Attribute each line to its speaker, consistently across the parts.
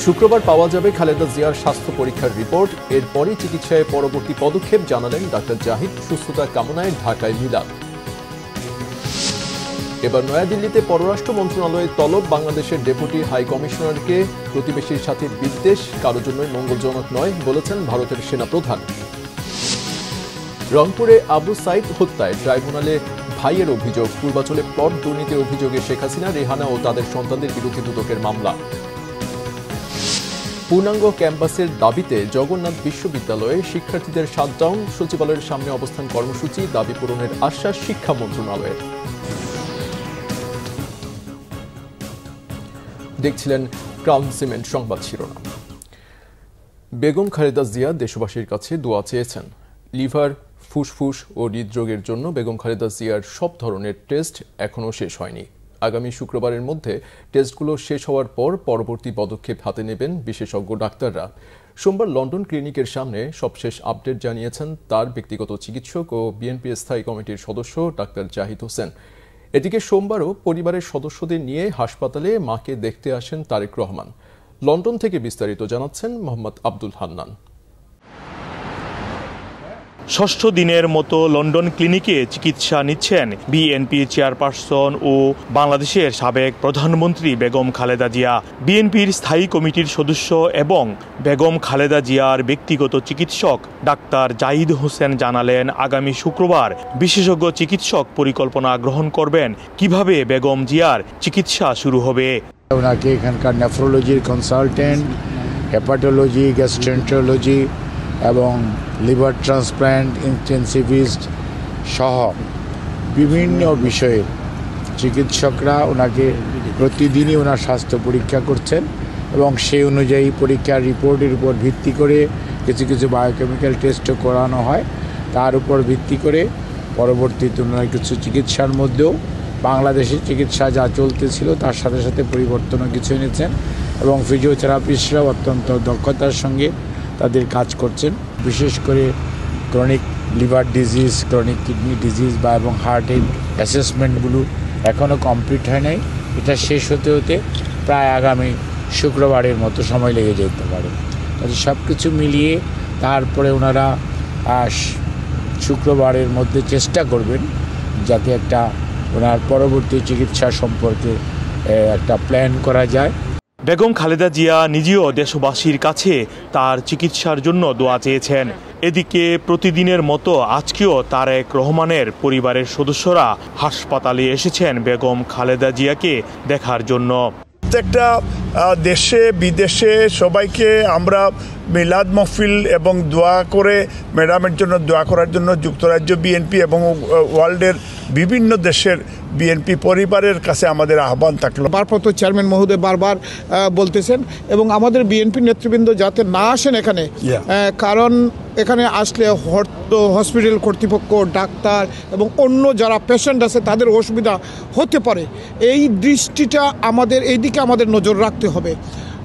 Speaker 1: শুক্রবার পাওয়া যাবে খালেদা জিয়ার স্বাস্থ্য পরীক্ষার রিপোর্ট। এরপরই চিকিৎসায় পরবর্তী পদক্ষেপ জানালেন ডাক্তার জাহিদ। সুস্থতা কামনায় ঢাকায় মিলাদ। এবার নয়াদিল্লিতে পররাষ্ট্র মন্ত্রণালয়ের তলব, বাংলাদেশের ডেপুটি হাই কমিশনারকে প্রতিবেশীর সাথে বিদ্বেষ কারো জন্যই মঙ্গলজনক নয় বলেছেন ভারতের সেনাপ্রধান। রংপুরে আবু সাইদ হত্যায় ট্রাইব্যুনালে ভাইয়ের অভিযোগ। পূর্বাঞ্চলে প্লট দুর্নীতির অভিযোগে শেখ হাসিনা, রেহানা ও তাদের সন্তানদের বিরুদ্ধে দুদকের মামলা। পূর্ণাঙ্গ ক্যাম্পাসের দাবিতে জগন্নাথ বিশ্ববিদ্যালয়ে শিক্ষার্থীদের শাটডাউন, সচিবালয়ের সামনে অবস্থান কর্মসূচি, দাবি পূরণের আশ্বাস শিক্ষা মন্ত্রণালয়ের। দেখছিলেন ক্রাউন সিমেন্ট সংবাদ শিরোনাম। বেগম খালেদা জিয়া দেশবাসীর কাছে দোয়া চেয়েছেন। লিভার, ফুসফুস ও হৃদরোগের জন্য বেগম খালেদা জিয়ার সব ধরনের টেস্ট এখনও শেষ হয়নি। আগামী শুক্রবারের মধ্যে টেস্টগুলো শেষ হওয়ার পর পরবর্তী পদক্ষেপ হাতে নেবেন বিশেষজ্ঞ ডাক্তাররা। সোমবার লন্ডন ক্লিনিকের সামনে সবশেষ আপডেট জানিয়েছেন তার ব্যক্তিগত চিকিৎসক ও বিএনপি স্থায়ী কমিটির সদস্য ডাক্তার জাহিদ হোসেন। এদিকে সোমবারও পরিবারের সদস্যদের নিয়ে হাসপাতালে মাকে দেখতে আসেন তারেক রহমান। লন্ডন থেকে বিস্তারিত জানাচ্ছেন মোহাম্মদ আব্দুল হান্নান।
Speaker 2: ষষ্ঠ দিনের মতো লন্ডন ক্লিনিকে চিকিৎসা নিচ্ছেন বিএনপি চেয়ারপারসন ও বাংলাদেশের সাবেক প্রধানমন্ত্রী বেগম খালেদা জিয়া। বিএনপির স্থায়ী কমিটির সদস্য এবং বেগম খালেদা জিয়ার ব্যক্তিগত চিকিৎসক ডাক্তার জাহিদ হোসেন জানালেন, আগামী শুক্রবার বিশেষজ্ঞ চিকিৎসক পরিকল্পনা গ্রহণ করবেন কিভাবে বেগম জিয়ার চিকিৎসা শুরু হবে।
Speaker 3: ওনাকে এখানকার নেফ্রোলজির কনসালটেন্ট, হেপাটোলজি, গ্যাস্ট্রেন্টারোলজি এবং লিভার ট্রান্সপ্ল্যান্ট ইন্টেন্সিভিস্ট সহ বিভিন্ন বিষয়ের চিকিৎসকরা ওনাকে প্রতিদিনই ওনার স্বাস্থ্য পরীক্ষা করছেন এবং সেই অনুযায়ী পরীক্ষার রিপোর্টের উপর ভিত্তি করে কিছু কিছু বায়োকেমিক্যাল টেস্টও করানো হয়। তার উপর ভিত্তি করে পরবর্তীতে ওনার কিছু চিকিৎসার মধ্যেও বাংলাদেশের চিকিৎসা যা চলতেছিল তার সাথে সাথে পরিবর্তনও কিছু এনেছেন এবং ফিজিওথেরাপিস্টরাও অত্যন্ত দক্ষতার সঙ্গে তাদের কাজ করছেন। বিশেষ করে chronic liver disease, chronic kidney disease বা এবং হার্টের অ্যাসেসমেন্টগুলো এখনও কমপ্লিট হয় নাই। এটা শেষ হতে হতে প্রায় আগামী শুক্রবারের মতো সময় লেগে যেতে পারে। সব কিছু মিলিয়ে তারপরে ওনারা শুক্রবারের মধ্যে চেষ্টা করবেন যাতে একটা ওনার পরবর্তী চিকিৎসা সম্পর্কে একটা প্ল্যান করা যায়।
Speaker 2: বেগম খালেদা জিয়া নিজেও দেশবাসীর কাছে তার চিকিৎসার জন্য দোয়া চেয়েছেন। এদিকে প্রতিদিনের মতো আজকেও তারেক রহমানের পরিবারের সদস্যরা হাসপাতালে এসেছেন বেগম খালেদা জিয়াকে দেখার জন্য।
Speaker 4: প্রত্যেকটা দেশে বিদেশে সবাইকে আমরা মিলাদ মাহফিল এবং দোয়া করে ম্যাডামের জন্য দোয়া করার জন্য যুক্তরাজ্য বিএনপি এবং ওয়ার্ল্ডের বিভিন্ন দেশের বিএনপি পরিবারের কাছে আমাদের আহ্বান থাকলো।
Speaker 5: ভারপ্রাপ্ত চেয়ারম্যান মহোদয় বারবার বলতেছেন এবং আমাদের বিএনপি নেতৃবৃন্দ যাতে না আসেন এখানে, কারণ এখানে আসলে হসপিটাল কর্তৃপক্ষ, ডাক্তার এবং অন্য যারা পেশেন্ট আছে তাদের অসুবিধা হতে পারে। এই দৃষ্টিটা আমাদের এই দিকে আমাদের নজর রাখতে হবে।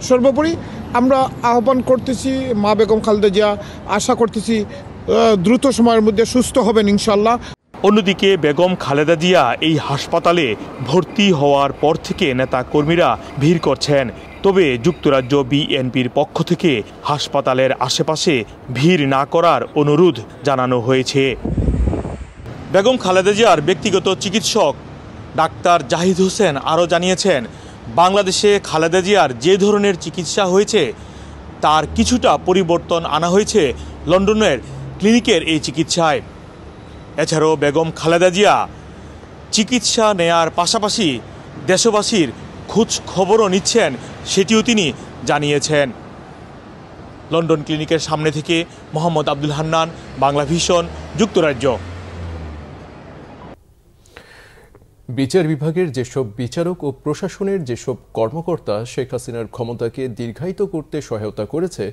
Speaker 5: সর্বোপরি আমরা আহ্বান করতেছি মা বেগম খালেদা জিয়া, আশা করতেছি দ্রুত সময়ের মধ্যে সুস্থ হবেন ইনশাল্লাহ।
Speaker 2: অন্যদিকে বেগম খালেদা জিয়া এই হাসপাতালে ভর্তি হওয়ার পর থেকে নেতা কর্মীরা ভিড় করছেন। তবে যুক্তরাজ্য বিএনপির পক্ষ থেকে হাসপাতালের আশেপাশে ভিড় না করার অনুরোধ জানানো হয়েছে। বেগম খালেদা জিয়ার ব্যক্তিগত চিকিৎসক ডাক্তার জাহিদ হোসেন আরও জানিয়েছেন, বাংলাদেশে খালেদা জিয়ার যে ধরনের চিকিৎসা হয়েছে তার কিছুটা পরিবর্তন আনা হয়েছে লন্ডনের ক্লিনিকের এই চিকিৎসায়। এছাড়াও বেগম খালেদা জিয়া চিকিৎসা নেয়ার পাশাপাশি দেশবাসীর খোঁজ খবরও নিচ্ছেন, সেটিও তিনি জানিয়েছেন। লন্ডন ক্লিনিকের সামনে থেকে মোহাম্মদ আব্দুল হান্নান, বাংলা ভিশন, যুক্তরাজ্য।
Speaker 1: বিচার বিভাগের যেসব বিচারক ও প্রশাসনের যেসব কর্মকর্তা শেখ হাসিনার ক্ষমতাকে দীর্ঘায়িত করতে সহায়তা করেছে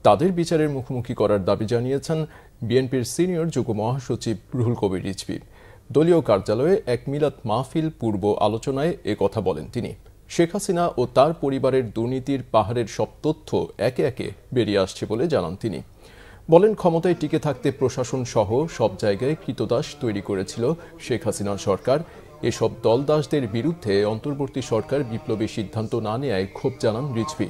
Speaker 1: তাদের বিচারের মুখোমুখি করার দাবি জানিয়েছেন বিএনপির সিনিয়র যুগ্ম মহাসচিব রুহুল কবির রিজভী। দলীয় কার্যালয়ে এক মিলাদ মাহফিল পূর্ব আলোচনায় কথা বলেন তিনি। শেখ হাসিনা ও তার পরিবারের দুর্নীতির পাহাড়ের সব তথ্য একে একে বেরিয়ে আসছে বলে জানান তিনি। বলেন, ক্ষমতায় টিকে থাকতে প্রশাসন সহ সব জায়গায় কৃতদাস তৈরি করেছিল শেখ হাসিনা সরকার। এসব দলদাসদের বিরুদ্ধে অন্তর্বর্তী সরকার বিপ্লবী সিদ্ধান্ত না নেয়ায় ক্ষোভ জানান রিজভী।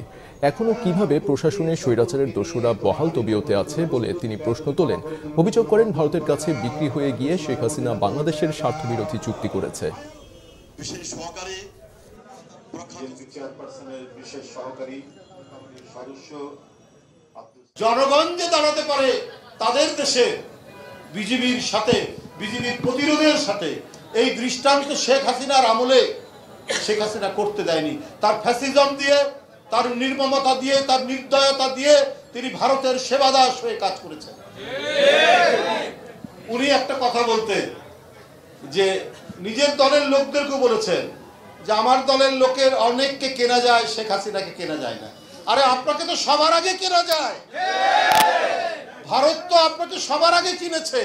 Speaker 1: এখনও কিভাবে প্রশাসনের স্বৈরাচারের দোষরা বহাল তবিয়তে আছে বলে তিনি প্রশ্ন তোলেন। অভিযোগ করেন ভারতের কাছে বিক্রি হয়ে গিয়ে শেখ হাসিনা বাংলাদেশের স্বার্থবিরোধী চুক্তি করেছে।
Speaker 6: জনগণ যে দাঁড়াতে পারে তাদের দেশে বিজেপির সাথে, বিজেপির প্রতিরোধের সাথে এই দৃষ্টান্ত শেখ হাসিনার আমলে শেখ হাসিনা করতে দেয়নি। তার ফ্যাসিজম দিয়ে, তার নির্মমতা দিয়ে, তার নির্দয়তা দিয়ে তিনি ভারতের সেবাদাস হয়ে কাজ করেছেন। উনি একটা কথা বলতে যে নিজের দলের লোকদেরকে বলেছেন যে আমার দলের লোকের অনেককে কেনা যায়, শেখ হাসিনাকে কেনা যায় না। আরে আপনাকে তো সবার আগে কেনা যায়, ভারত তো আপনাকে সবার আগে কিনেছে।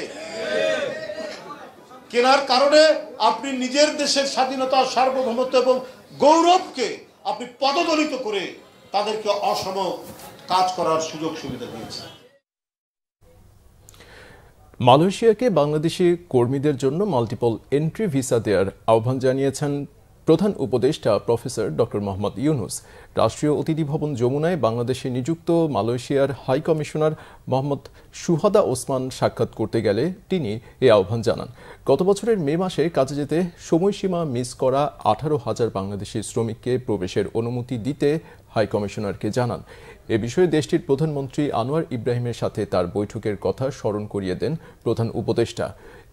Speaker 6: কেনার কারণে আপনি নিজের দেশের স্বাধীনতা, সার্বভৌমত্ব এবং গৌরবকে আপনি পদদলিত করে তাদেরকে অসম কাজ করার সুযোগ সুবিধা দিয়েছেন।
Speaker 1: মালয়েশিয়াকে বাংলাদেশি কর্মীদের জন্য মাল্টিপল এন্ট্রি ভিসা দেওয়ার আহ্বান জানিয়েছেন প্রধান উপদেষ্টা প্রফেসর ডক্টর মোহাম্মদ ইউনুস। রাষ্ট্রীয় অতিথি ভবন যমুনায় বাংলাদেশে নিযুক্ত মালয়েশিয়ার হাই কমিশনার মোহাম্মদ সুহাদা ওসমান সাক্ষাৎ করতে গেলে তিনি এই আহ্বান জানান। গত বছরের মে মাসে কাজে যেতে সময়সীমা মিস করা 18,000 বাংলাদেশি শ্রমিককে প্রবেশের অনুমতি দিতে হাই কমিশনারকে জানান। এ বিষয়ে দেশটির প্রধানমন্ত্রী আনোয়ার ইব্রাহিমের সাথে তার বৈঠকের কথা স্মরণ করিয়ে দেন প্রধান উপদেষ্টা।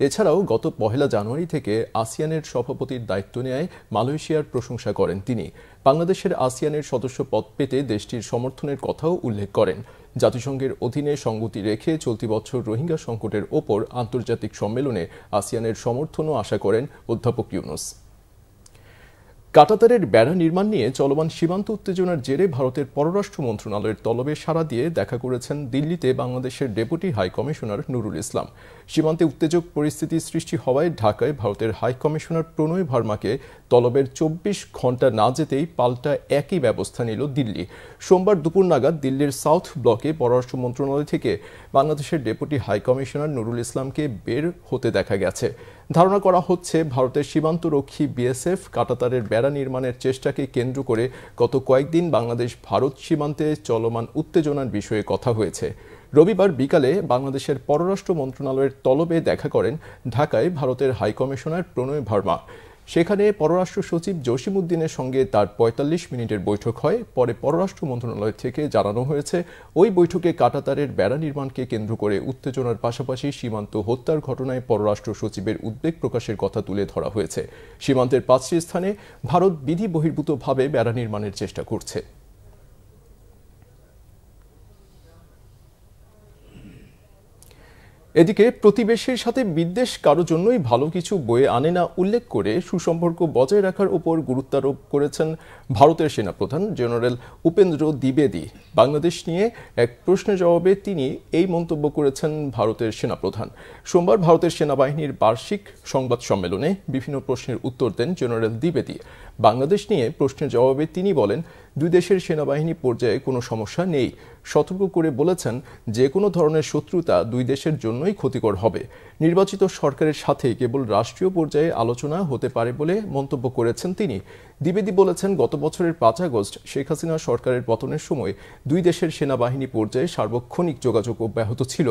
Speaker 1: এছাড়াও গত 1 জানুয়ারি থেকে আসিয়ানের সভাপতির দায়িত্ব নেয় মালয়েশিয়ার প্রশংসা করেন তিনি। বাংলাদেশের আসিয়ানের সদস্য পদ পেতে দেশটির সমর্থনের কথাও উল্লেখ করেন। জাতিসংঘের অধীনে সঙ্গতি রেখে চলতি বছর রোহিঙ্গা সংকটের ওপর আন্তর্জাতিক সম্মেলনে আসিয়ানের সমর্থনও আশা করেন অধ্যাপক ইউনুস। কাঁটাতারের বেড়া নির্মাণ নিয়ে চলমান সীমান্ত উত্তেজনার জেরে ভারতের পররাষ্ট্র মন্ত্রণালয়ের তলবে সাড়া দিয়ে দেখা করেছেন দিল্লিতে বাংলাদেশের deputy high commissioner Nurul Islam. সীমান্তে উত্তেজক পরিস্থিতি সৃষ্টি হওয়ায় ঢাকায় ভারতের হাই কমিশনার প্রণয় ভার্মাকে তলবের 24 ঘণ্টা না যেতেই পাল্টা একই ব্যবস্থা নিল দিল্লি। সোমবার দুপুর নাগাদ দিল্লির সাউথ ব্লকে পররাষ্ট্র মন্ত্রণালয় থেকে বাংলাদেশের ডেপুটি হাই কমিশনার নুরুল ইসলামকে বের হতে দেখা গেছে। ধারণা করা হচ্ছে ভারতের সীমান্তরক্ষী বিএসএফ কাঁটাতারের বেড়া নির্মাণের চেষ্টাকে কেন্দ্র করে গত কয়েকদিন বাংলাদেশ ভারত সীমান্তে চলমান উত্তেজনার বিষয়ে কথা হয়েছে। রবিবার বিকালে বাংলাদেশের পররাষ্ট্র মন্ত্রণালয়ের তলবে দেখা করেন ঢাকায় ভারতের হাই কমিশনার প্রণয় ভার্মা। সেখানে পররাষ্ট্র সচিব জসিমউদ্দিনের সঙ্গে তার 45 মিনিটের বৈঠক হয়। পরে পররাষ্ট্র মন্ত্রণালয় থেকে জানানো হয়েছে ওই বৈঠকে কাঁটাতারের বেড়া নির্মাণকে কেন্দ্র করে উত্তেজনার পাশাপাশি সীমান্ত হত্যার ঘটনায় পররাষ্ট্র সচিবের উদ্বেগ প্রকাশের কথা তুলে ধরা হয়েছে। সীমান্তের 5টি স্থানে ভারত বিধি বহির্ভূতভাবে বেড়া নির্মাণের চেষ্টা করছে। এদিকে প্রতিবেশীর সাথে বিদ্বেষ কারো জন্যই ভালো কিছু বয়ে আনে না উল্লেখ করে সুসম্পর্ক বজায় রাখার উপর গুরুত্বারোপ করেছেন ভারতের সেনাপ্রধান জেনারেল উপেন্দ্র দ্বিবেদী। বাংলাদেশ নিয়ে এক প্রশ্নের জবাবে তিনি এই মন্তব্য করেছেন ভারতের সেনাপ্রধান। সোমবার ভারতের সেনাবাহিনীর বার্ষিক সংবাদ সম্মেলনে বিভিন্ন প্রশ্নের উত্তর দেন জেনারেল দ্বিবেদী। বাংলাদেশ নিয়ে প্রশ্নের জবাবে তিনি বলেন, দুই দেশের সেনাবাহিনী পর্যায়ে কোনো সমস্যা নেই। সতর্ক করে বলেছেন, যে কোনো ধরনের শত্রুতা দুই দেশের জন্যই ক্ষতিকর হবে। নির্বাচিত সরকারের সাথে কেবল রাষ্ট্রীয় পর্যায়ে আলোচনা হতে পারে বলে মন্তব্য করেছেন তিনি। দ্বিবেদী বলেছেন, গত বছরের 5 আগস্ট শেখ হাসিনা সরকারের পতনের সময় দুই দেশের সেনাবাহিনী পর্যায়ে সার্বক্ষণিক যোগাযোগ অব্যাহত ছিল।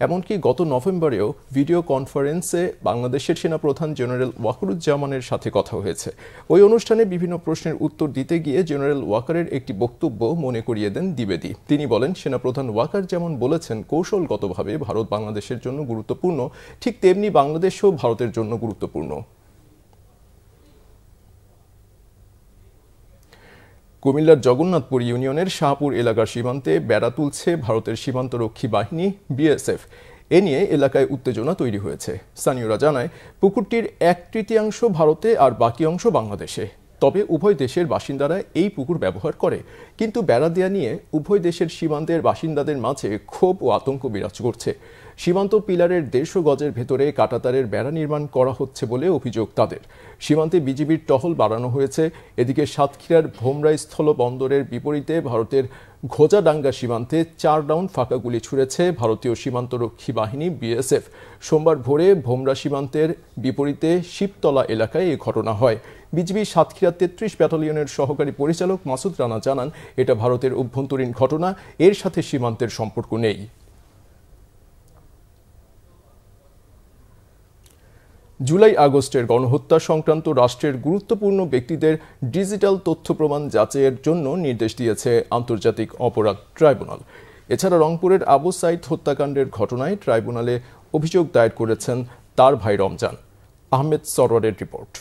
Speaker 1: এমনকি গত নভেম্বরেও ভিডিও কনফারেন্সে বাংলাদেশের সেনাপ্রধান জেনারেল ওয়াকারুজ্জামানের সাথে কথা হয়েছে। ওই অনুষ্ঠানে বিভিন্ন প্রশ্নের উত্তর দিতে গিয়ে জেনারেল ওয়াকারের একটি বক্তব্য মনে করিয়ে দেন দ্বিবেদী। তিনি বলেন, সেনাপ্রধান ওয়াকার যেমন বলেছেন কৌশলগতভাবে ভারত বাংলাদেশের জন্য গুরুত্বপূর্ণ, ঠিক তেমনি বাংলাদেশও ভারতের জন্য গুরুত্বপূর্ণ। কুমিল্লার জগন্নাথপুর ইউনিয়নের শাহপুর এলাকার সীমান্তে বেড়া তুলছে ভারতের সীমান্তরক্ষী বাহিনী বিএসএফ। এ নিয়ে এলাকায় উত্তেজনা তৈরি হয়েছে। স্থানীয়রা জানায়, পুকুরটির 1/3 ভারতে আর বাকি অংশ বাংলাদেশে। তবে উভয় দেশের বাসিন্দারা এই পুকুর ব্যবহার করে। কিন্তু বেড়া দেয়া নিয়ে উভয় দেশের সীমান্তের বাসিন্দাদের মাঝে ক্ষোভ ও আতঙ্ক বিরাজ করছে। সীমান্ত পিলারের 150 গজের ভেতরে কাঁটাতারের বেড়া নির্মাণ করা হচ্ছে বলে অভিযোগ তাদের। সীমান্তে বিজিবির টহল বাড়ানো হয়েছে। এদিকে সাতক্ষীরার ভোমরা স্থল বন্দরের বিপরীতে ভারতের ঘোজাডাঙ্গা সীমান্তে 4 রাউন্ড ফাঁকা গুলি ছুড়েছে ভারতীয় সীমান্তরক্ষী বাহিনী বিএসএফ। সোমবার ভোরে ভোমরা সীমান্তের বিপরীতে শিবতলা এলাকায় এই ঘটনা হয়। বিজিবি সাতক্ষীরা 33 ব্যাটালিয়নের সহকারী পরিচালক মাসুদ রানা জানান, এটা ভারতের অভ্যন্তরীণ ঘটনা, এর সাথে সীমান্তের সম্পর্ক নেই। জুলাই আগস্টের গণহত্যা সংক্রান্ত রাষ্ট্রের গুরুত্বপূর্ণ ব্যক্তিদের ডিজিটাল তথ্য প্রমাণ যাচাইয়ের জন্য নির্দেশ দিয়েছে আন্তর্জাতিক অপরাধ ট্রাইব্যুনাল। এছাড়া রংপুরের আবু সাইদ হত্যাকাণ্ডের ঘটনায় ট্রাইব্যুনালে অভিযোগ দায়ের করেছেন তার ভাই রমজান। আহমেদ সরওয়ারের রিপোর্ট।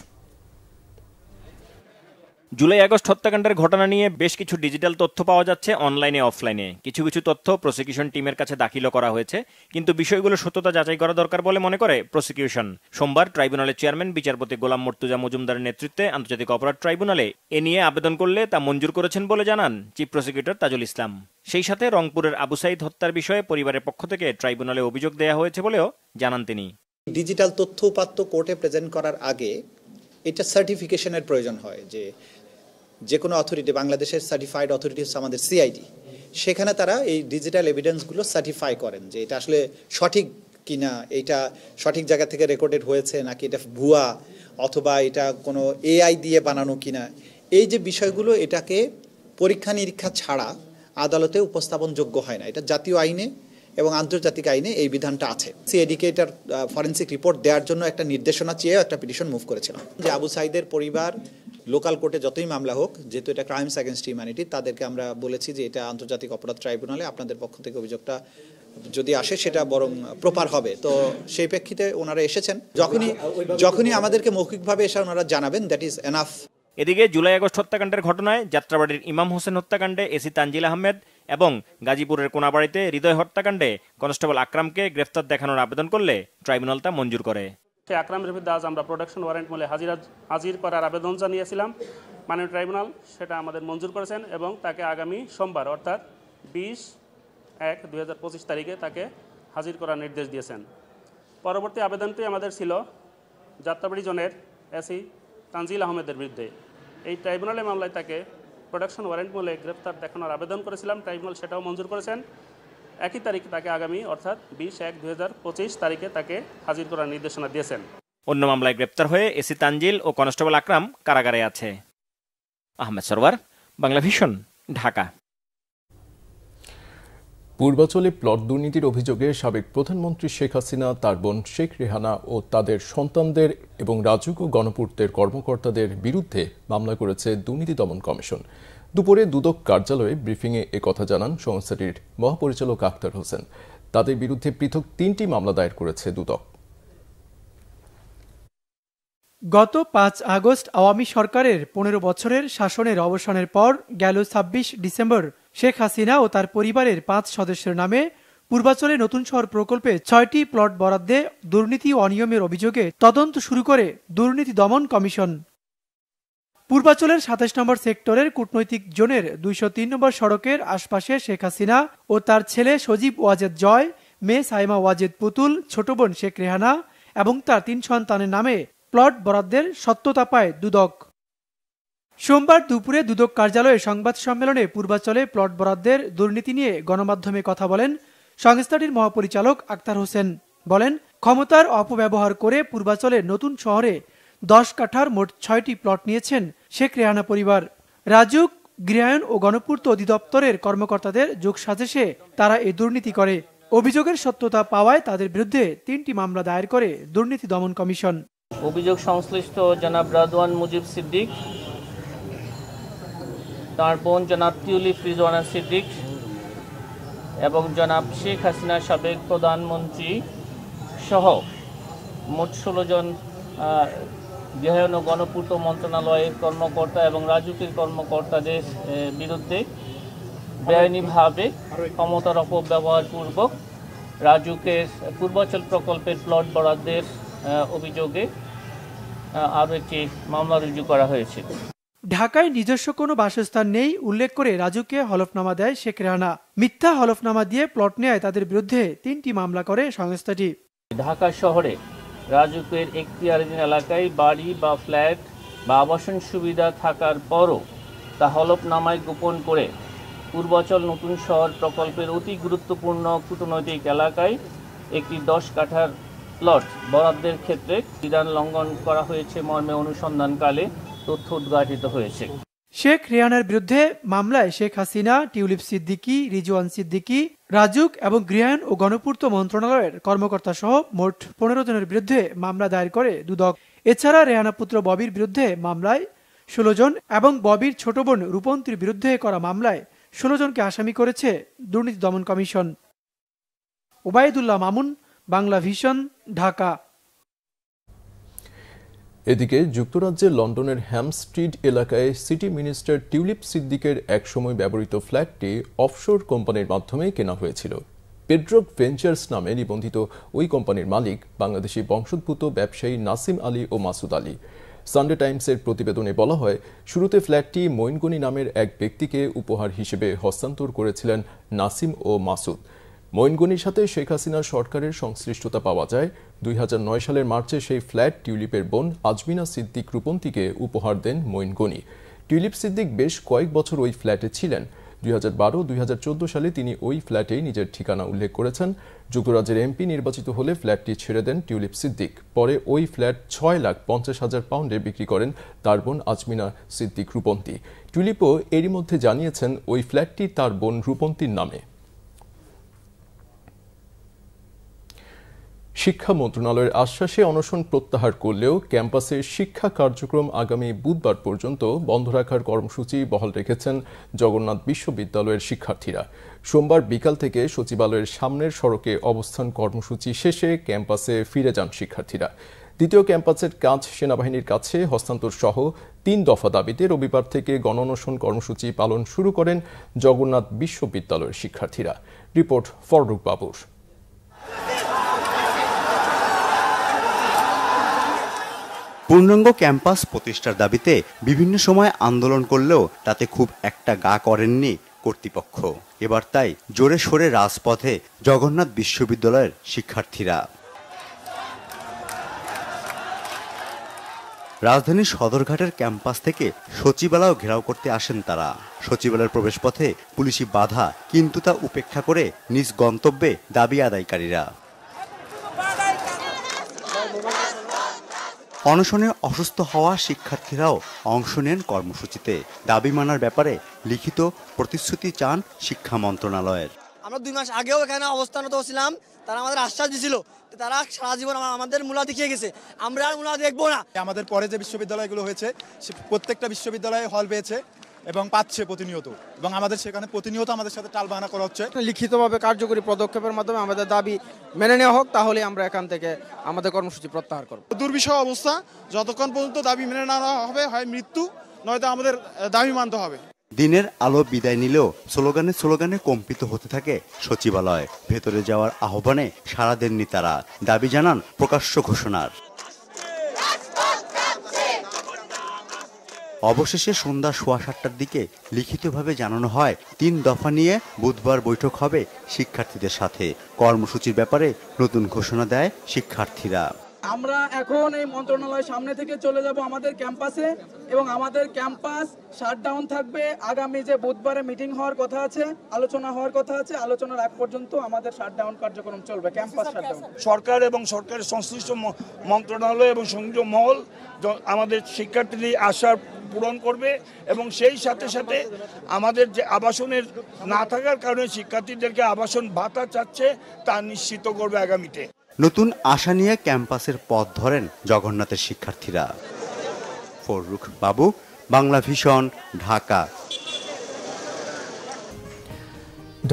Speaker 7: জুলাই আগস্ট হত্যাকাণ্ডের ঘটনা নিয়ে বেশ কিছু ডিজিটাল তথ্য পাওয়া যাচ্ছে অনলাইনে অফলাইনে। কিছু কিছু তথ্য প্রসিকিউশন টিমের কাছে দাখিলও করা হয়েছে, কিন্তু বিষয়গুলো সত্যতা যাচাই করা দরকার বলে মনে করে প্রসিকিউশন। সোমবার ট্রাইব্যুনালের চেয়ারম্যান বিচারপতি গোলাম মর্তুজা মজুমদারের নেতৃত্বে আন্তর্জাতিক অপরাধ ট্রাইব্যুনালে এ নিয়ে আবেদন করলে তা মঞ্জুর করেছেন বলে জানান চিফ প্রসিকিউটর তাজুল ইসলাম। সেই সাথে রংপুরের আবু সাইদ হত্যার বিষয়ে পরিবারের পক্ষ থেকে ট্রাইব্যুনালে অভিযোগ দেওয়া হয়েছে বলেও জানান তিনি।
Speaker 8: ডিজিটাল তথ্য উপাত্ত কোর্টে প্রেজেন্ট করার আগে এটা সার্টিফিকেশনের প্রয়োজন হয়, যে কোনো অথরিটি, বাংলাদেশের সার্টিফাইড অথরিটি হচ্ছে আমাদের সিআইডি, সেখানে তারা এই ডিজিটাল এভিডেন্সগুলো সার্টিফাই করেন যে এটা আসলে সঠিক কিনা, এটা সঠিক জায়গা থেকে রেকর্ডেড হয়েছে নাকি এটা ভুয়া, অথবা এটা কোনো এআই দিয়ে বানানো কিনা। এই যে বিষয়গুলো, এটাকে পরীক্ষা নিরীক্ষা ছাড়া আদালতে উপস্থাপনযোগ্য হয় না। এটা জাতীয় আইনে এবং আন্তর্জাতিক আইনে এই বিধানটা আছে। সিআইডিকে এটার ফরেন্সিক রিপোর্ট দেওয়ার জন্য একটা নির্দেশনা চেয়েও একটা পিটিশন মুভ করেছিলাম যে আবু সাইদের পরিবার লোকাল কোর্টে যতই মামলা হোক, যেহেতু এটা ক্রাইমস অ্যাগেনস্ট হিউম্যানিটি, তাদেরকে আমরা বলেছি যে এটা আন্তর্জাতিক অপরাধ ট্রাইব্যুনালে আপনাদের পক্ষ থেকে অভিযোগটা যদি আসে সেটা বরং প্রপার হবে। তো সেই প্রেক্ষিতে ওনারা এসেছেন। যখনই আমাদেরকে মৌখিকভাবে এসে ওনারা জানাবেন, দ্যাট ইজ এনাফ।
Speaker 7: এদিকে জুলাই আগস্ট হত্যাকাণ্ডের ঘটনায় যাত্রাবাড়ির ইমাম হোসেন হত্যাকাণ্ডে এসি তানজিল আহমেদ এবং গাজীপুরের কোনাবাড়িতে হৃদয় হত্যাকাণ্ডে কনস্টেবল আকরামকে গ্রেফতার দেখানোর আবেদন করলে ট্রাইব্যুনাল তা মঞ্জুর করে।
Speaker 9: আকরামের বিরুদ্ধে আজ আমরা প্রোডাকশন ওয়ারেন্ট মূলে হাজির করার আবেদন জানিয়েছিলাম। মাননীয় ট্রাইব্যুনাল সেটা আমাদের মঞ্জুর করেছেন এবং তাকে আগামী সোমবার অর্থাৎ 20/1/2025 তারিখে তাকে হাজির করার নির্দেশ দিয়েছেন। পরবর্তী আবেদনটি আমাদের ছিল যাত্রাবাড়ি জোনের এসি তানজিল আহমেদের বিরুদ্ধে। এই ট্রাইব্যুনালের মামলায় তাকে প্রোডাকশন ওয়ারেন্ট মূলে গ্রেফতার দেখানোর আবেদন করেছিলাম। ট্রাইব্যুনাল সেটাও মঞ্জুর করেছেন। একই তারিখ তাকে আগামী অর্থাৎ 20/1/2025 তারিখে তাকে হাজির করার নির্দেশনা দিয়েছেন।
Speaker 7: অন্য মামলায় গ্রেপ্তার হয়ে এসি তানজিল ও কনস্টেবল আকরাম কারাগারে আছে। আহমেদ সরওয়ার, বাংলা ভিশন, ঢাকা।
Speaker 1: পূর্বাচলে প্লট দুর্নীতির অভিযোগে সাবেক প্রধানমন্ত্রী শেখ হাসিনা, তার বোন শেখ রেহানা ও তাদের সন্তানদের এবং রাজুক ও গণপূর্তের কর্মকর্তাদের বিরুদ্ধে মামলা করেছে দুর্নীতি দমন কমিশন। দুপুরে দুদক কার্যালয়ে ব্রিফিংয়ে একথা জানান সংস্থাটির মহাপরিচালক আখতার হোসেন। তাদের বিরুদ্ধে পৃথক 3টি মামলা দায়ের করেছে দুদক।
Speaker 10: গত 5 আগস্ট আওয়ামী সরকারের 15 বছরের শাসনের অবসানের পর গেল 26 ডিসেম্বর শেখ হাসিনা ও তার পরিবারের 5 সদস্যের নামে পূর্বাচলে নতুন শহর প্রকল্পে 6টি প্লট বরাদ্দে দুর্নীতি ও অনিয়মের অভিযোগে তদন্ত শুরু করে দুর্নীতি দমন কমিশন। পূর্বাচলের 27 নম্বর সেক্টরের কূটনৈতিক জোনের 203 নম্বর সড়কের আশপাশে শেখ হাসিনা ও তার ছেলে সজীব ওয়াজেদ জয়, মেয়ে সাইমা ওয়াজেদ পুতুল, ছোট বোন শেখ রেহানা এবং তার 3 সন্তানের নামে প্লট বরাদ্দের সত্যতা পায় দুদক। সোমবার দুপুরে দুদক কার্যালয়ে সংবাদ সম্মেলনে পূর্বাচলে প্লট বরাদ্দের দুর্নীতি নিয়ে গণমাধ্যমে কথা বলেন সংস্থাটির মহাপরিচালক আখতার হোসেন। বলেন, ক্ষমতার অপব্যবহার করে পূর্বাচলে নতুন শহরে 10 কাঠার মোট 6টি প্লট নিয়েছেন শেখ রেহানা পরিবার। রাজুক, গৃহায়ন ও গণপূর্ত অধিদপ্তরের কর্মকর্তাদের যোগসাজশে তারা এই দুর্নীতি করে। অভিযোগের সত্যতা পাওয়ায় তাদের বিরুদ্ধে 3টি মামলা দায়ের করে দুর্নীতি দমন কমিশন।
Speaker 11: অভিযোগ সংশ্লিষ্ট জনাব রাদওয়ান মুজিব সিদ্দিক, তার বোন জনাব টিউলিপ রিজওয়ানা সিদ্দিক এবং জনাব শেখ হাসিনা সাবেক প্রধানমন্ত্রী সহ মোট 16 জন গৃহায়ন ও গণপূর্ত মন্ত্রণালয়ের কর্মকর্তা এবং রাজুকের কর্মকর্তাদের বিরুদ্ধে বেআইনিভাবে ক্ষমতার অপব্যবহার পূর্বক রাজুকের পূর্বাচল প্রকল্পের প্লট বরাদ্দের অভিযোগে আরও একটি মামলা রুজু করা হয়েছে।
Speaker 10: ঢাকায় নিজস্ব কোনো বাসস্থান নেই উল্লেখ করে রাজুকে হলফনামা দেয় শেখ রেহানা। মিথ্যা হলফনামা দিয়ে প্লট নেয় তাদের বিরুদ্ধে 3টি মামলা করে সংস্থাটি।
Speaker 11: ঢাকা শহরে রাজুকের এখতিয়ারাধীন এলাকায় বাড়ি বা ফ্ল্যাট বা আবাসন সুবিধা থাকার পরও তা হলফনামায় গোপন করে পূর্বাচল নতুন শহর প্রকল্পের অতি গুরুত্বপূর্ণ কূটনৈতিক এলাকায় একটি 10 কাঠার প্লট বরাদ্দের ক্ষেত্রে বিধান লঙ্ঘন করা হয়েছে মর্মে অনুসন্ধানকালে তথ্য উদ্ঘাটিত হয়েছে।
Speaker 10: শেখ রেহানার বিরুদ্ধে মামলায় শেখ হাসিনা, টিউলিপ সিদ্দিকী, রিজওয়ান সিদ্দিকী, রাজুক এবং গৃহায়ণ ও গণপূর্ত মন্ত্রণালয়ের কর্মকর্তা সহ মোট 15 জনের বিরুদ্ধে মামলা দায়ের করে দুদক। এছাড়া রেহানা পুত্র ববির বিরুদ্ধে মামলায় 16 জন এবং ববির ছোট বোন রূপন্তীর বিরুদ্ধে করা মামলায় 16 জনকে আসামি করেছে দুর্নীতি দমন কমিশন। ওবায়দুল্লাহ মামুন, বাংলা ভিশন, ঢাকা।
Speaker 1: এদিকে যুক্তরাজ্যের লন্ডনের হ্যামস্ট্রিড এলাকায় সিটি মিনিস্টার টিউলিপ সিদ্দিকের একসময় ব্যবহৃত ফ্ল্যাটটি অফশোর কোম্পানির মাধ্যমে কেনা হয়েছিল। পেড্রক ভেঞ্চার্স নামে নিবন্ধিত ওই কোম্পানির মালিক বাংলাদেশি বংশোদ্ভূত ব্যবসায়ী নাসিম আলী ও মাসুদ আলী। সানডে টাইমসের প্রতিবেদনে বলা হয়, শুরুতে ফ্ল্যাটটি মঈন গনি নামের এক ব্যক্তিকে উপহার হিসেবে হস্তান্তর করেছিলেন নাসিম ও মাসুদ। মঈন গনির সাথে শেখ হাসিনা সরকারের সংশ্লিষ্টতা পাওয়া যায়। 2009 সালের মার্চে সেই ফ্ল্যাট টিউলিপের বোন আজমিনা সিদ্দিক রূপন্তীকে উপহার দেন মঈন গনি। টিউলিপ সিদ্দিক বেশ কয়েক বছর ওই ফ্ল্যাটে ছিলেন। 2012-2014 সালে তিনি ওই ফ্ল্যাটেই নিজের ঠিকানা উল্লেখ করেছেন। যুক্তরাজ্যের এমপি নির্বাচিত হলে ফ্ল্যাটটি ছেড়ে দেন টিউলিপ সিদ্দিক। পরে ওই ফ্ল্যাট 6,50,000 পাউন্ডে বিক্রি করেন তার বোন আজমিনা সিদ্দিক রূপন্তী। টিউলিপও এরই মধ্যে জানিয়েছেন ওই ফ্ল্যাটটি তার বোন রূপন্তীর নামে। শিক্ষা মন্ত্রণালয়ের আশ্বাসে অনশন প্রত্যাহার করলেও ক্যাম্পাসে শিক্ষা কার্যক্রম আগামী বুধবার পর্যন্ত বন্ধ রাখার কর্মসূচি বহাল রেখেছেন জগন্নাথ বিশ্ববিদ্যালয়ের শিক্ষার্থীরা। সোমবার বিকাল থেকে সচিবালয়ের সামনের সড়কে অবস্থান কর্মসূচি শেষে ক্যাম্পাসে ফিরে যান শিক্ষার্থীরা। দ্বিতীয় ক্যাম্পাসের কাজ সেনাবাহিনীর কাছে হস্তান্তর সহ 3 দফা দাবিতে রবিবার থেকে গণঅনশন কর্মসূচি পালন শুরু করেন জগন্নাথ বিশ্ববিদ্যালয়ের শিক্ষার্থীরা। রিপোর্ট ফররুখ বাবুর।
Speaker 12: পূর্ণাঙ্গ ক্যাম্পাস প্রতিষ্ঠার দাবিতে বিভিন্ন সময় আন্দোলন করলেও তাতে খুব একটা গা করেননি কর্তৃপক্ষ। এবার তাই জোরে সোরে রাজপথে জগন্নাথ বিশ্ববিদ্যালয়ের শিক্ষার্থীরা। রাজধানীর সদরঘাটের ক্যাম্পাস থেকে সচিবালয় ঘেরাও করতে আসেন তারা। সচিবালয়ের প্রবেশপথে পুলিশি বাধা, কিন্তু তা উপেক্ষা করে নিজ গন্তব্যে দাবি আদায়কারীরা। অনশনে অসুস্থ হওয়া শিক্ষার্থীরাও অংশ নেন কর্মসূচিতে। দাবি মানার ব্যাপারে লিখিত প্রতিশ্রুতি চান শিক্ষা মন্ত্রণালয়ের।
Speaker 13: আমরা 2 মাস আগেও এখানে অবস্থানরত ছিলাম, তারা আমাদের আশ্বাস দিয়েছিল, তারা সারা জীবন আমাদের মূলা দেখিয়ে গেছে, আমরা আর মূলা দেখবো না।
Speaker 14: আমাদের পরে যে বিশ্ববিদ্যালয়গুলো হয়েছে প্রত্যেকটা বিশ্ববিদ্যালয়ে হল পেয়েছে এবং পাচ্ছে প্রতিনিয়ত, এবং আমাদের সেখানে প্রতিনিয়ত আমাদের সাথে টালবাহানা করা হচ্ছে।
Speaker 15: লিখিতভাবে কার্যকরী পদক্ষেপের মাধ্যমে আমাদের দাবি মেনে নেওয়া হোক, তাহলে আমরা এখান থেকে আমাদের কর্মসূচি প্রত্যাহার করব।
Speaker 16: দুর্বিষহ অবস্থা, যতক্ষণ পর্যন্ত দাবি মেনে নেওয়া হবে হয় মৃত্যু, নয়তো আমাদের দাবি মানতে হবে।
Speaker 12: দিনের আলো বিদায় নিলেও স্লোগানে কম্পিত হতে থাকে সচিবালয়। ভেতরে যাওয়ার আহ্বানে সাড়া দেননি তারা। দাবি জানান প্রকাশ্য ঘোষণার। অবশেষে সন্ধ্যা 7:15টার দিকে লিখিতভাবে জানানো হয় 3 দফা নিয়ে বুধবার বৈঠক হবে শিক্ষার্থীদের সাথে। কর্মসূচির ব্যাপারে নতুন ঘোষণা দেয় শিক্ষার্থীরা।
Speaker 15: আমরা এখন এই মন্ত্রণালয়ের সামনে থেকে চলে যাব আমাদের ক্যাম্পাসে, এবং আমাদের ক্যাম্পাস শাটডাউন থাকবে। আগামী যে বুধবারে মিটিং হওয়ার কথা আছে, আলোচনা হওয়ার কথা আছে, আলোচনার আগ পর্যন্ত আমাদের শাটডাউন কার্যক্রম চলবে, ক্যাম্পাস শাটডাউন।
Speaker 17: সরকার এবং সরকারের সংশ্লিষ্ট মন্ত্রণালয় এবং সংযোগ মহল আমাদের শিক্ষার্থীদের আশার পূরণ করবে, এবং সেই সাথে সাথে আমাদের যে আবাসনের না থাকার কারণে শিক্ষার্থীদেরকে আবাসন ভাতা চাচ্ছে তা নিশ্চিত করবে আগামীতে।
Speaker 12: নতুন আশা নিয়ে ক্যাম্পাসের পথ ধরেন জগন্নাথের শিক্ষার্থীরা। ফররুখ বাবু, বাংলা ভিশন, ঢাকা।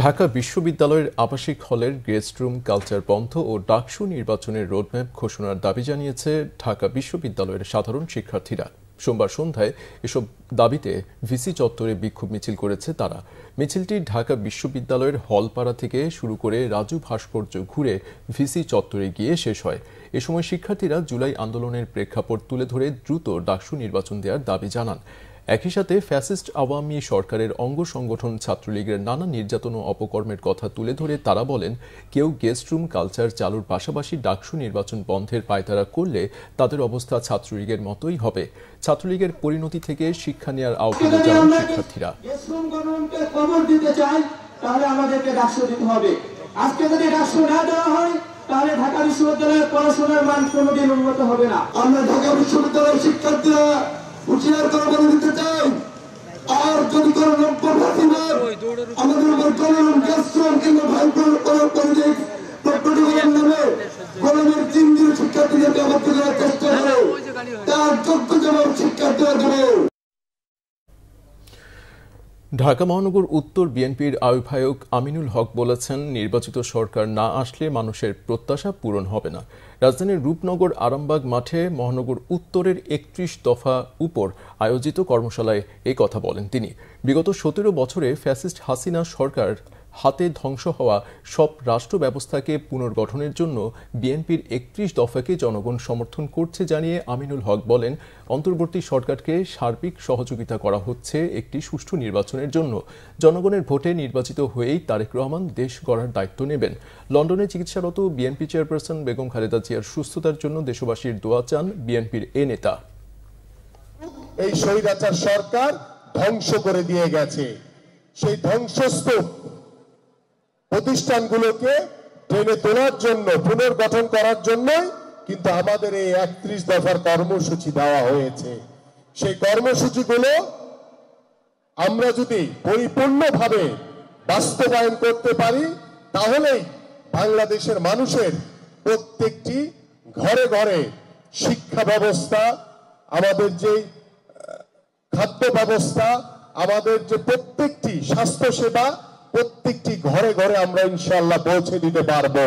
Speaker 1: ঢাকা বিশ্ববিদ্যালয়ের আবাসিক হলের গেস্ট রুম, কালচার বন্ধ ও ডাকসু নির্বাচনের রোডম্যাপ ঘোষণার দাবি জানিয়েছে ঢাকা বিশ্ববিদ্যালয়ের সাধারণ শিক্ষার্থীরা। সোমবার সন্ধ্যায় এসব দাবিতে ভিসি চত্বরে বিক্ষোভ মিছিল করেছে তারা। মিছিলটি ঢাকা বিশ্ববিদ্যালয়ের হলপাড়া থেকে শুরু করে রাজু ভাস্কর্য ঘুরে ভিসি চত্বরে গিয়ে শেষ হয়। এ সময় শিক্ষার্থীরা জুলাই আন্দোলনের প্রেক্ষাপট তুলে ধরে দ্রুত ডাকসু নির্বাচন দেওয়ার দাবি জানান। একই সাথে ফ্যাসিস্ট আওয়ামী সরকারের অঙ্গ সংগঠন ছাত্রলীগের নানা নির্যাতন ও অপকর্মের কথা তুলে ধরে তারা বলেন, কেউ গেস্ট রুম কালচার চালুর পাশাপাশি ডাকসু নির্বাচন বন্ধের পায়তারা করলে তাদের অবস্থা ছাত্রলীগের মতোই হবে। ছাত্রলীগের পরিণতি থেকে শিক্ষা নেওয়ার আহ্বান জানান শিক্ষার্থীরা।
Speaker 18: তাহলে আমাদেরকে ডাকসু দিতে হবে। আজকে যদি ডাকসু না দেওয়া হয় তাহলে ঢাকা বিশ্ববিদ্যালয়ের পড়াশোনার মান কোনোদিন উন্নত হবে না। আমরা ঢাকা বিশ্ববিদ্যালয়ের শিক্ষার্থীরা হুঁশিয়ার করে বলে দিতে চাই, আর যদি কোনো নব্যবাসীদের আমাদের উপর কলম ক্যাস্ট্রম কিংবা ভাইব্রল পলিটিক্স প্রকটিকরণ নামে কলমের চিহ্নিত শিক্ষার্থীদেরকে আবদ্ধ করার চেষ্টা করে তার যোগ্য জবাব শিক্ষার্থীরা দেবে।
Speaker 1: ঢাকা মহানগর উত্তর বিএনপির আহ্বায়ক আমিনুল হক বলেছেন, নির্বাচিত সরকার না আসলে মানুষের প্রত্যাশা পূরণ হবে না। রাজধানীর রূপনগর আরামবাগ মাঠে মহানগর উত্তরের ৩১ দফা উপর আয়োজিত কর্মশালায় এই কথা বলেন তিনি। বিগত ১৭ বছরে ফ্যাসিস্ট হাসিনা সরকার হাতে ধ্বংস হওয়া সব রাষ্ট্র ব্যবস্থাকে পুনর্গঠনের জন্য বিএনপির ৩১ দফাকে জনগণ সমর্থন করছে জানিয়ে আমিনুল হক বলেন, অন্তর্বর্তী সরকারকে সার্বিক সহযোগিতা করা হচ্ছে একটি সুষ্ঠু নির্বাচনের জন্য। জনগণের ভোটে নির্বাচিত হয়েই তারেক রহমান দেশ গড়ার দায়িত্ব নেবেন। লন্ডনে চিকিৎসারত বিএনপি চেয়ারপারসন বেগম খালেদা জিয়ার সুস্থতার জন্য দেশবাসীর দোয়া চান বিএনপির এ নেতা।
Speaker 19: এই স্বৈরাচার সরকার ধ্বংস করে দিয়ে গেছে, সেই ধ্বংসস্তূপ প্রতিষ্ঠানগুলোকে টেনে তোলার জন্য, পুনর্গঠন করার জন্য কিন্তু আমাদের এই ৩১ দফার কর্মসূচি দেওয়া হয়েছে। সেই কর্মসূচিগুলো আমরা যদি পরিপূর্ণভাবে বাস্তবায়ন করতে পারি তাহলেই বাংলাদেশের মানুষের প্রত্যেকটি ঘরে ঘরে শিক্ষা ব্যবস্থা, আমাদের যে খাদ্য ব্যবস্থা, আমাদের যে প্রত্যেকটি স্বাস্থ্যসেবা, প্রত্যেকটি ঘরে ঘরে আমরা ইনশাআল্লাহ পৌঁছে দিতে পারবো।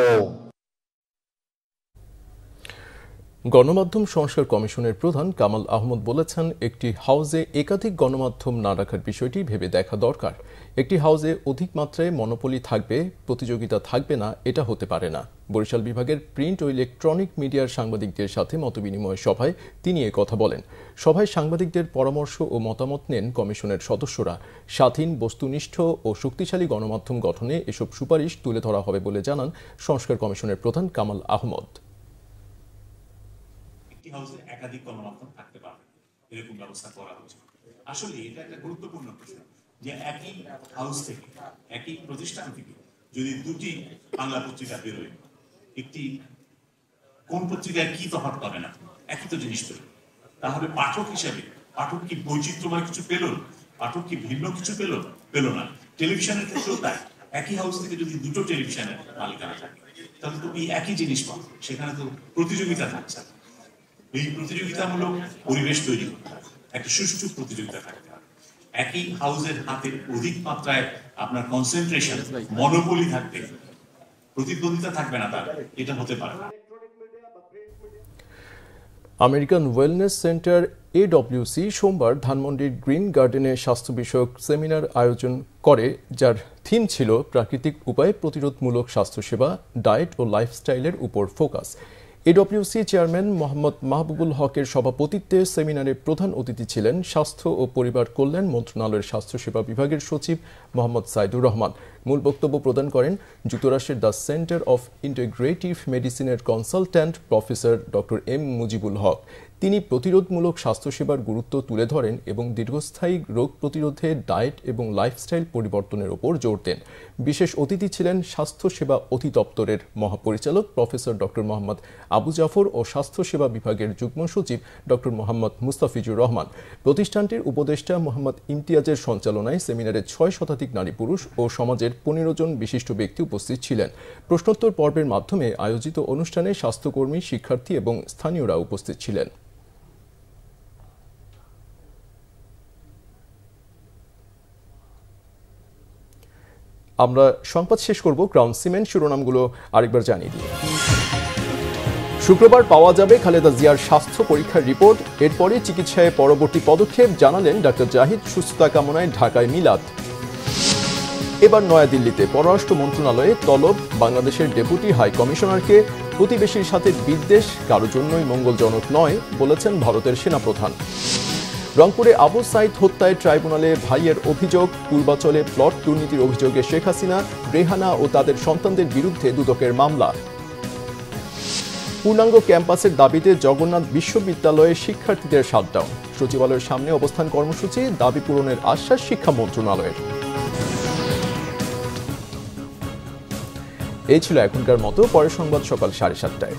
Speaker 1: গণমাধ্যম সংস্কার কমিশনের প্রধান কামাল আহমদ বলেছেন, একটি হাউজে একাধিক গণমাধ্যম না রাখার বিষয়টি ভেবে দেখা দরকার। একটি হাউজে অধিক মাত্রায় মনোপলি থাকবে, প্রতিযোগিতা থাকবে না, এটা হতে পারে না। বরিশাল বিভাগের প্রিন্ট ও ইলেকট্রনিক মিডিয়ার সাংবাদিকদের সাথে মতবিনিময় সভায় তিনি এ কথা বলেন। সভায় সাংবাদিকদের পরামর্শ ও মতামত নেন কমিশনের সদস্যরা। স্বাধীন, বস্তুনিষ্ঠ ও শক্তিশালী গণমাধ্যম গঠনে এসব সুপারিশ তুলে ধরা হবে বলে জানান সংস্কার কমিশনের প্রধান কামাল আহমদ।
Speaker 20: হাউসে একাধিক গণমাধ্যম থাকতে পারবে, এরকম ব্যবস্থা করা হচ্ছে। আসলে এটা একটা গুরুত্বপূর্ণ প্রশ্ন যে একই হাউস থেকে, একই প্রতিষ্ঠান থেকে যদি দুটি বাংলা পত্রিকা বেরোয়, একটি কোন পত্রিকায় কি তফাৎ পাবে না, একই তো জিনিস পেল, তাহলে পাঠক হিসেবে পাঠক কি বৈচিত্র্যময় কিছু পেল? পাঠক কি ভিন্ন কিছু পেল না। টেলিভিশনের ক্ষেত্রেও তাই, একই হাউস থেকে যদি দুটো টেলিভিশনের মালিকানা থাকে তাহলে তো এই একই জিনিস পাবো, সেখানে তো প্রতিযোগিতা থাকছে। এই প্রতিযোগিতামূলক পরিবেশ তৈরি করতে হবে, একটা সুষ্ঠু প্রতিযোগিতা থাকতে হবে। একই হাউসের হাতে অধিক মাত্রায় আপনার কনসেন্ট্রেশন, মনোপলি থাকবে, প্রতিদ্বন্দ্বিতা থাকবে না, তার এটা হতে পারে না।
Speaker 1: আমেরিকান ওয়েলনেস সেন্টার AWC সোমবার ধানমন্ডির গ্রিন গার্ডেনে স্বাস্থ্য বিষয়ক সেমিনার আয়োজন করে, যার থিম ছিল প্রাকৃতিক উপায়ে প্রতিরোধমূলক স্বাস্থ্যসেবা, ডায়েট ও লাইফস্টাইলের উপর focus. AWC chairman Mohammad Mahbubul হকের সভাপতিত্বে সেমিনারে প্রধান অতিথি ছিলেন স্বাস্থ্য ও পরিবার কল্যাণ মন্ত্রণালয়ের স্বাস্থ্যসেবা বিভাগের সচিব মোহাম্মদ সাইদুর রহমান। মূল বক্তব্য প্রদান করেন যুক্তরাষ্ট্রের দ্য সেন্টার অফ ইন্টিগ্রেটিভ মেডিসিনের consultant professor doctor M Mujibul Haque. তিনি প্রতিরোধমূলক স্বাস্থ্যসেবার গুরুত্ব তুলে ধরেন এবং দীর্ঘস্থায়ী রোগ প্রতিরোধে ডায়েট এবং লাইফস্টাইল পরিবর্তনের ওপর জোর দেন। বিশেষ অতিথি ছিলেন স্বাস্থ্যসেবা অধিদপ্তরের মহাপরিচালক প্রফেসর ডক্টর মোহাম্মদ আবু জাফর ও স্বাস্থ্যসেবা বিভাগের যুগ্ম সচিব ডক্টর মোহাম্মদ মুস্তাফিজুর রহমান। প্রতিষ্ঠানটির উপদেষ্টা মোহাম্মদ ইমতিয়াজের সঞ্চালনায় সেমিনারে 6 শতাধিক নারী পুরুষ ও সমাজের 15 জন বিশিষ্ট ব্যক্তি উপস্থিত ছিলেন। প্রশ্নোত্তর পর্বের মাধ্যমে আয়োজিত অনুষ্ঠানে স্বাস্থ্যকর্মী, শিক্ষার্থী এবং স্থানীয়রা উপস্থিত ছিলেন। আমরা সংবাদ শেষ করব ক্রাউন সিমেন্ট শিরোনামগুলো আরেকবার জানিয়ে দিয়ে। শুক্রবার পাওয়া যাবে খালেদা জিয়ার স্বাস্থ্য পরীক্ষার রিপোর্ট। এরপরে চিকিৎসায় পরবর্তী পদক্ষেপ জানালেন ডাক্তার জাহিদ। সুস্থতা কামনায় ঢাকায় মিলাদ। এবার নয়াদিল্লিতে পররাষ্ট্র মন্ত্রণালয়ে তলব বাংলাদেশের ডেপুটি হাই কমিশনারকে। প্রতিবেশীর সাথে বিদ্বেষ কারো জন্যই মঙ্গলজনক নয় বলেছেন ভারতের সেনাপ্রধান। রংপুরে আবু সাইদ হত্যায় ট্রাইব্যুনালে ভাইয়ের অভিযোগ, পূর্বাচলে প্লট দুর্নীতির অভিযোগে শেখ হাসিনা, রেহানা ও তাদের সন্তানদের বিরুদ্ধে দুদকের মামলা। পূর্ণাঙ্গ ক্যাম্পাসের দাবিতে জগন্নাথ বিশ্ববিদ্যালয়ে শিক্ষার্থীদের শাটডাউন, সচিবালয়ের সামনে অবস্থান কর্মসূচি, দাবি পূরণের আশ্বাস শিক্ষা মন্ত্রণালয়ের। এই ছিল এখনকার মতো, পরের সংবাদ সকাল 7:30টায়।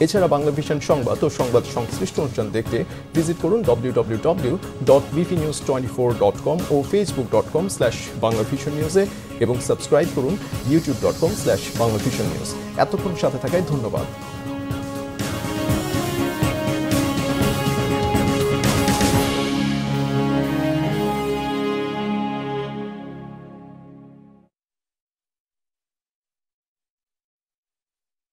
Speaker 1: এছাড়া বাংলা ভিশন সংবাদ ও সংবাদ সংশ্লিষ্ট অনুষ্ঠান দেখতে ভিজিট করুন www.bvnews24.com ও facebook.com/banglavisionnews এবং সাবস্ক্রাইব করুন youtube.com/banglavisionnews। এতক্ষণ সাথে থাকায় ধন্যবাদ।